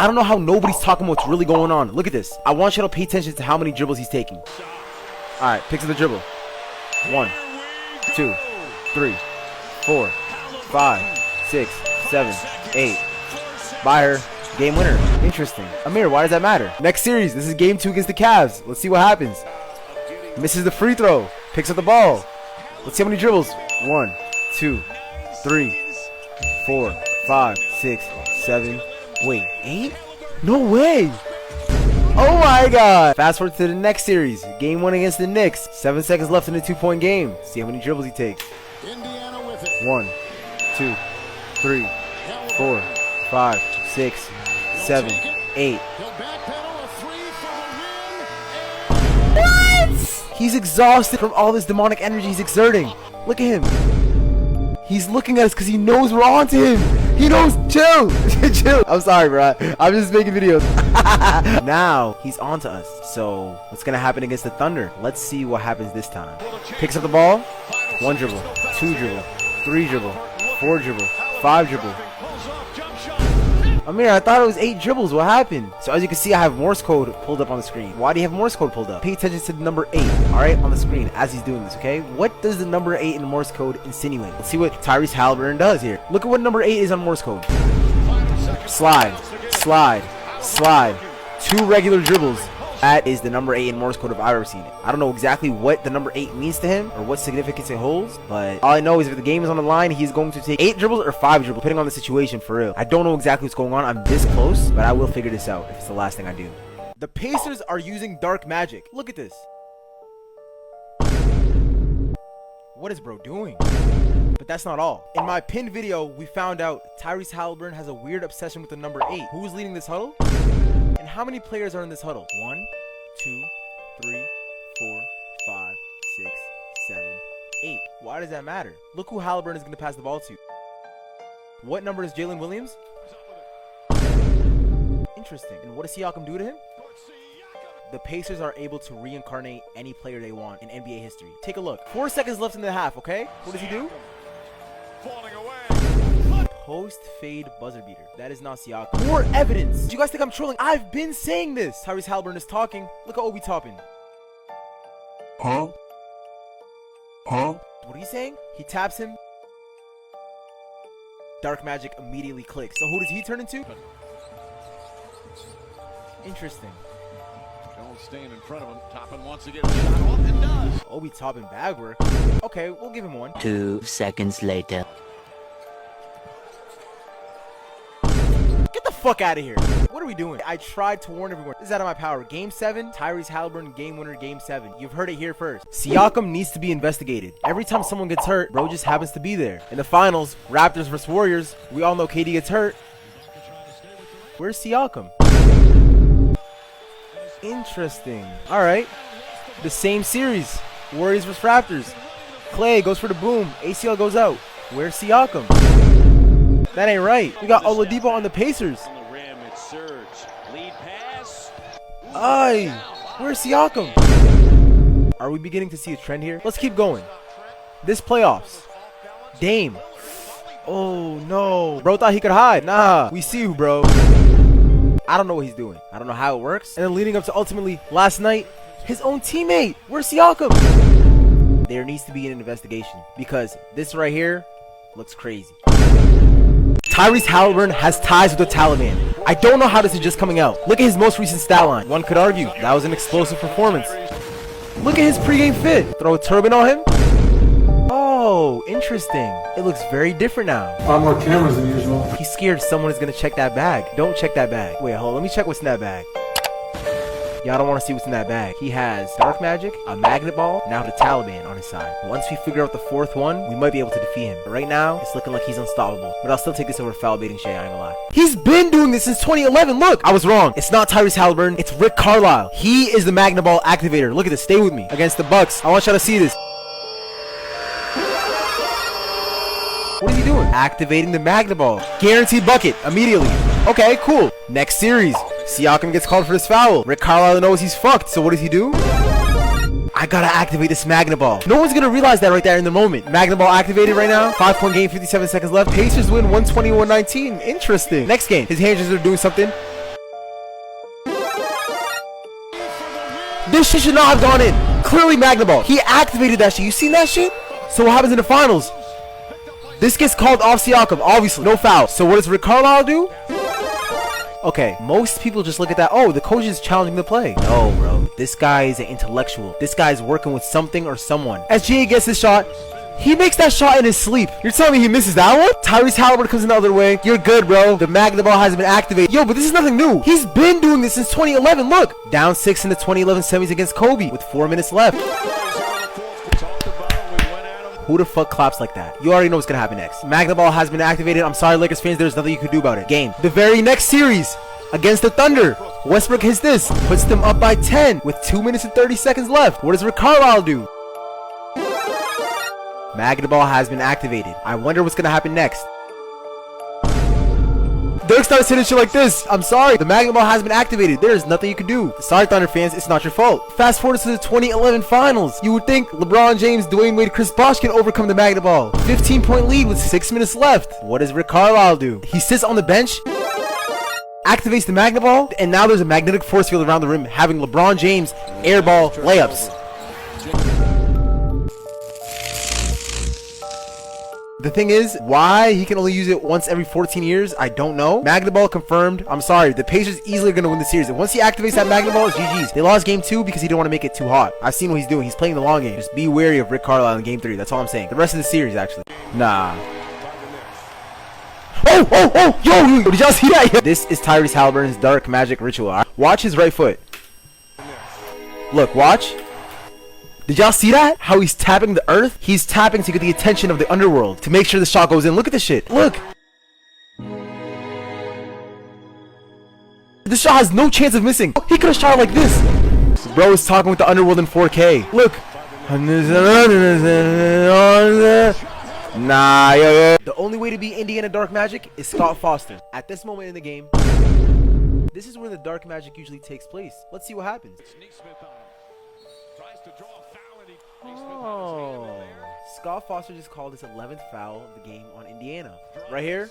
I don't know how nobody's talking about what's really going on. Look at this. I want you to pay attention to how many dribbles he's taking. Alright, picks up the dribble. 1, 2, 3, 4, 5, 6, 7, 8. By her. Game winner. Interesting. Amir, why does that matter? Next series. This is game 2 against the Cavs. Let's see what happens. Misses the free throw. Picks up the ball. Let's see how many dribbles. 1, 2, 3, 4, 5, 6, 7. Wait, 8? No way. Oh my god. Fast forward to the next series. Game 1 against the Knicks. 7 seconds left in the 2-point game. See how many dribbles he takes. 1, 2, 3, 4, 5, 6, 7, 8. What? He's exhausted from all this demonic energy he's exerting. Look at him. He's looking at us because he knows we're on to him. He knows. Chill. Chill. I'm sorry, bro. I'm just making videos. Now he's on to us. So what's going to happen against the Thunder? Let's see what happens this time. Picks up the ball. 1 dribble. 2 dribble. 3 dribble. 4 dribble. 5 dribble. Amir, I thought it was 8 dribbles. What happened? So as you can see, I have Morse code pulled up on the screen. Why do you have Morse code pulled up? Pay attention to the number 8, alright, on the screen as he's doing this, okay? What does the number 8 in the Morse code insinuate? Let's see what Tyrese Halliburton does here. Look at what number 8 is on Morse code. Slide, slide, slide. 2 regular dribbles. That is the number 8 in Morse code if I've ever seen it. I don't know exactly what the number 8 means to him or what significance it holds, but all I know is if the game is on the line, he's going to take 8 dribbles or 5 dribbles, depending on the situation, for real. I don't know exactly what's going on. I'm this close, but I will figure this out if it's the last thing I do. The Pacers are using dark magic. Look at this. What is bro doing? But that's not all. In my pinned video, we found out Tyrese Halliburton has a weird obsession with the number 8. Who's leading this huddle? And how many players are in this huddle? 1, 2, 3, 4, 5, 6, 7, 8. Why does that matter? Look who Halliburton is going to pass the ball to. What number is Jalen Williams? Interesting. And what does Siakam do to him? The Pacers are able to reincarnate any player they want in NBA history. Take a look. 4 seconds left in the half, okay? What does he do? Post-fade buzzer beater. That is not Siakam. More evidence. Do you guys think I'm trolling? I've been saying this. Tyrese Halliburton is talking. Look at Obi Toppin. Huh? What are you saying? He taps him. Dark magic immediately clicks. So who does he turn into? Interesting. Jones staying in front of him. Toppin wants to get a shot off and does. Obi Toppin bag work. Okay, we'll give him one. 2 seconds later. Get the fuck out of here. What are we doing? I tried to warn everyone. This is out of my power. Game 7, Tyrese Halliburton, game winner, game 7. You've heard it here first. Siakam needs to be investigated. Every time someone gets hurt, bro just happens to be there. In the finals, Raptors versus Warriors, we all know KD gets hurt. Where's Siakam? Interesting. Alright. The same series. Warriors versus Raptors. Clay goes for the boom. ACL goes out. Where's Siakam? That ain't right. We got Oladipo on the Pacers. On the rim, it's Serge. Lead pass. Aye. Where's Siakam? Are we beginning to see a trend here? Let's keep going. This playoffs. Dame. Oh, no. Bro thought he could hide. Nah. We see you, bro. I don't know what he's doing. I don't know how it works. And then leading up to ultimately last night, his own teammate. Where's Siakam? There needs to be an investigation because this right here looks crazy. Tyrese Halliburton has ties with the Taliban. I don't know how this is just coming out. Look at his most recent stat line. One could argue that was an explosive performance. Look at his pregame fit. Throw a turban on him. Oh, interesting. It looks very different now. A lot more cameras than usual. He's scared someone is going to check that bag. Don't check that bag. Wait, hold on. Let me check what's in that bag. Y'all don't want to see what's in that bag. He has dark magic, a magnet ball, now the Taliban on his side. Once we figure out the 4th one, we might be able to defeat him. But right now, it's looking like he's unstoppable. But I'll still take this over foul baiting Shea, I ain't gonna lie. He's been doing this since 2011. Look, I was wrong. It's not Tyrese Halliburton. It's Rick Carlisle. He is the magnet ball activator. Look at this. Stay with me. Against the Bucks. I want y'all to see this. What is he doing? Activating the magnet ball. Guaranteed bucket immediately. Okay, cool. Next series. Siakam gets called for this foul. Rick Carlisle knows he's fucked. So what does he do? I gotta activate this magnet ball. No one's gonna realize that right there in the moment. Magnet ball activated right now. 5-point game, 57 seconds left. Pacers win 121-19. Interesting. Next game. His handlers are doing something. This shit should not have gone in. Clearly Magna Ball. He activated that shit. You seen that shit? So what happens in the finals? This gets called off Siakam. Obviously, no foul. So what does Rick Carlisle do? Okay, most people just look at that. Oh, the coach is challenging the play. No, bro. This guy is an intellectual. This guy is working with something or someone. SGA gets his shot. He makes that shot in his sleep. You're telling me he misses that one? Tyrese Halliburton comes in the other way. You're good, bro. The Magna Ball hasn't been activated. Yo, but this is nothing new. He's been doing this since 2011. Look, down 6 in the 2011 semis against Kobe with 4 minutes left. Who the fuck claps like that? You already know what's gonna happen next. Magna Ball has been activated. I'm sorry, Lakers fans. There's nothing you can do about it. Game. The very next series against the Thunder. Westbrook hits this. Puts them up by 10 with 2 minutes and 30 seconds left. What does Rick Carlisle do? Magna Ball has been activated. I wonder what's gonna happen next. Dirk starts hitting shit like this. I'm sorry. The Magna Ball has been activated. There is nothing you can do. Sorry, Thunder fans. It's not your fault. Fast forward to the 2011 finals. You would think LeBron James, Dwayne Wade, Chris Bosh can overcome the Magna Ball. 15-point lead with 6 minutes left. What does Rick Carlisle do? He sits on the bench, activates the Magna Ball, and now there's a magnetic force field around the rim, having LeBron James airball layups. The thing is, why he can only use it once every 14 years, I don't know. Magna Ball confirmed. I'm sorry, the Pacers easily are going to win the series. And once he activates that Magna Ball, it's GG's. They lost game 2 because he didn't want to make it too hot. I've seen what he's doing. He's playing the long game. Just be wary of Rick Carlisle in game 3. That's all I'm saying. The rest of the series, actually. Nah. Oh, yo, did y'all see that? This is Tyrese Halliburton's dark magic ritual. Right? Watch his right foot. Look, watch. Did y'all see that? How he's tapping the earth? He's tapping to get the attention of the underworld to make sure the shot goes in. Look at this shit. Look. This shot has no chance of missing. He could have shot like this. Bro is talking with the underworld in 4K. Look. Nah, yo. The only way to beat Indiana Dark Magic is Scott Foster. At this moment in the game, this is where the dark magic usually takes place. Let's see what happens. Oh, Scott Foster just called his 11th foul of the game on Indiana. Right here,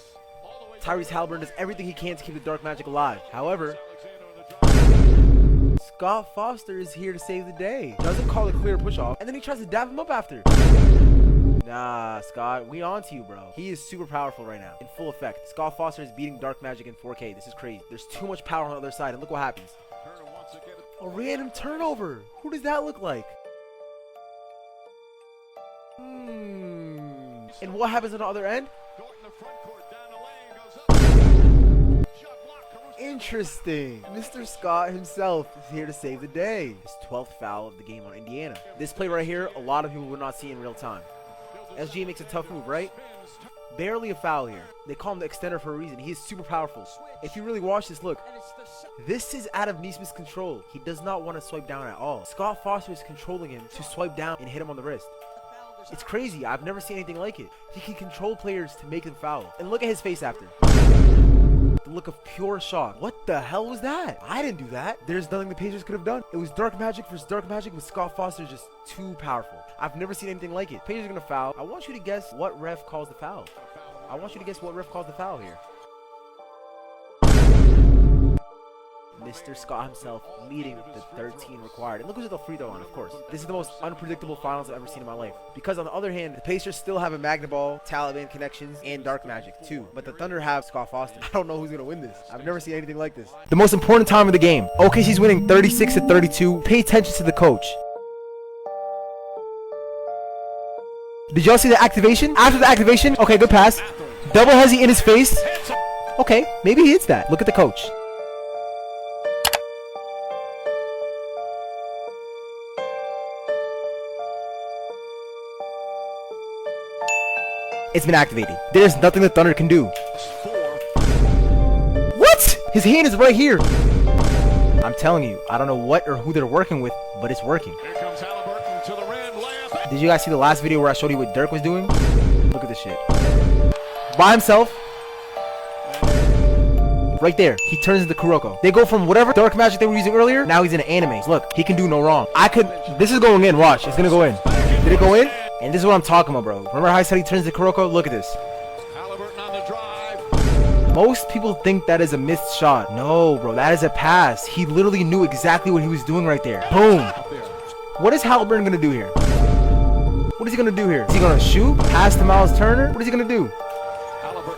Tyrese Halliburton does everything he can to keep the dark magic alive. However, Scott Foster is here to save the day. Doesn't call a clear push-off, and then he tries to dap him up after. Nah, Scott, we on to you, bro. He is super powerful right now, in full effect. Scott Foster is beating dark magic in 4K. This is crazy. There's too much power on the other side, and look what happens. A random turnover. Who does that look like? And what happens on the other end? Interesting. Mr. Scott himself is here to save the day. His 12th foul of the game on Indiana. This play right here, a lot of people would not see in real time. SGA makes a tough move, right? Barely a foul here. They call him the extender for a reason. He is super powerful. If you really watch this, look. This is out of Nesmith's control. He does not want to swipe down at all. Scott Foster is controlling him to swipe down and hit him on the wrist. It's crazy. I've never seen anything like it. He can control players to make them foul. And look at his face after. The look of pure shock. What the hell was that? I didn't do that. There's nothing the Pacers could have done. It was dark magic versus dark magic with Scott Foster just too powerful. I've never seen anything like it. Pacers are going to foul. I want you to guess what ref calls the foul. I want you to guess what ref calls the foul here. Mr. Scott himself leading the 13 required. And look who's at the free throw line, of course. This is the most unpredictable finals I've ever seen in my life. Because on the other hand, the Pacers still have a Magna Ball, Taliban connections, and dark magic too. But the Thunder have Scott Foster. I don't know who's going to win this. I've never seen anything like this. The most important time of the game. OKC's winning 36-32. Pay attention to the coach. Did y'all see the activation? After the activation, okay, good pass. Double hezzy in his face. Okay, maybe he hits that. Look at the coach. It's been activated. There's nothing the Thunder can do. What? His hand is right here. I'm telling you, I don't know what or who they're working with, but it's working. Here comes Halliburton to the rim, layup. Did you guys see the last video where I showed you what Dirk was doing? Look at this shit. By himself. Right there. He turns into Kuroko. They go from whatever dark magic they were using earlier, now he's in an anime. Look, he can do no wrong. This is going in, watch. It's gonna go in. Did it go in? And this is what I'm talking about, bro. Remember how I said he turns to Kuroko? Look at this. Halliburton on the drive. Most people think that is a missed shot. No, bro, that is a pass. He literally knew exactly what he was doing right there. Boom. What is Halliburton gonna do here? What is he gonna do here? Is he gonna shoot? Pass to Miles Turner? What is he gonna do?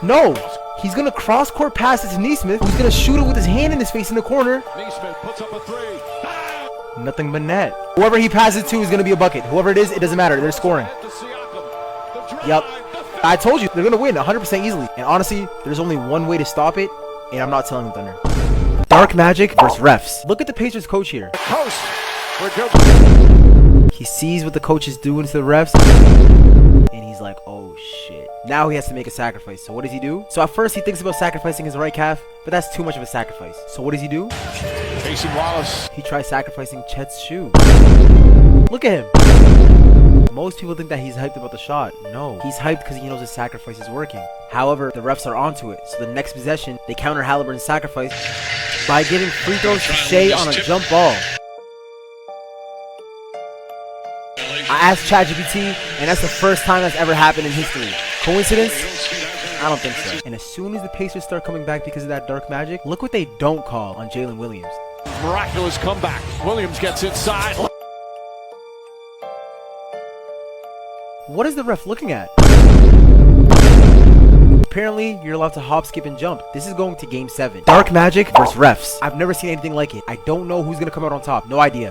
No. He's gonna cross court pass it to Neesmith, who's gonna shoot it with his hand in his face in the corner. Neesmith puts up a three. Nothing but net. Whoever he passes to is gonna be a bucket. Whoever it is, it doesn't matter. They're scoring. Yep. I told you, they're gonna win 100% easily. And honestly, there's only one way to stop it, and I'm not telling the Thunder. Dark Magic versus refs. Look at the Pacers coach here. Post for Joe. He sees what the coach is doing to the refs, and he's like, oh shit. Now he has to make a sacrifice. So what does he do? So at first he thinks about sacrificing his right calf, but that's too much of a sacrifice. So what does he do? Casey Wallace. He tries sacrificing Chet's shoe. Look at him. Most people think that he's hyped about the shot. No, he's hyped because he knows his sacrifice is working. However, the refs are onto it. So the next possession, they counter Halliburton's sacrifice by giving free throws to Shea on a jump ball. I asked ChatGPT, and that's the first time that's ever happened in history. Coincidence? I don't think so. And as soon as the Pacers start coming back because of that dark magic, look what they don't call on Jalen Williams. Miraculous comeback. Williams gets inside. What is the ref looking at? Apparently, you're allowed to hop, skip, and jump. This is going to Game 7. Dark Magic versus refs. I've never seen anything like it. I don't know who's going to come out on top. No idea.